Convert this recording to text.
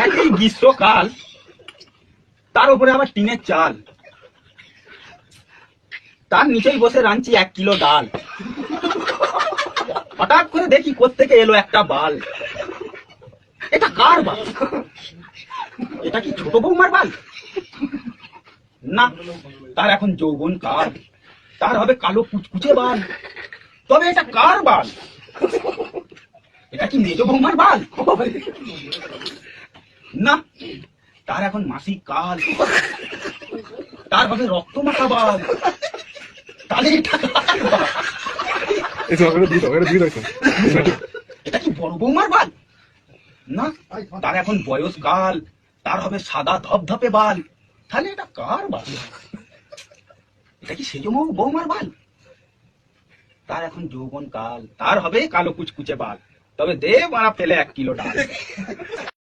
একই গ্রীষ্মকাল, তার উপরে আবার টিনের চাল, তার নিচেই বসে রাঁধছি 1 কিলো ডাল। হঠাৎ করে দেখি কোত্থেকে এলো একটা বাল। এটা কার বাল? এটা কি ছোট বৌমার বাল? না, তার এখন যৌবন কাল, তার হবে কালো কুচকুচে বাল। তবে এটা কার বাল? এটা কি মেজ বৌমার বাল? না, তার এখন মাসিক কাল, তার হবে রক্ত মাখা বাল। তাহলে এটা কার বাল? এটা কি বড় বৌমার বাল? না, তার এখন বয়স কাল, তার হবে সাদা ধপধপে বাল। তাহলে এটা কার বাল? এটা কি সেজ বৌমার বাল? তার এখন যৌবন কাল, তার হবে কালো কুচকুচে বাল। তবে দে মারা ফেলে 1 কিলো ডাল।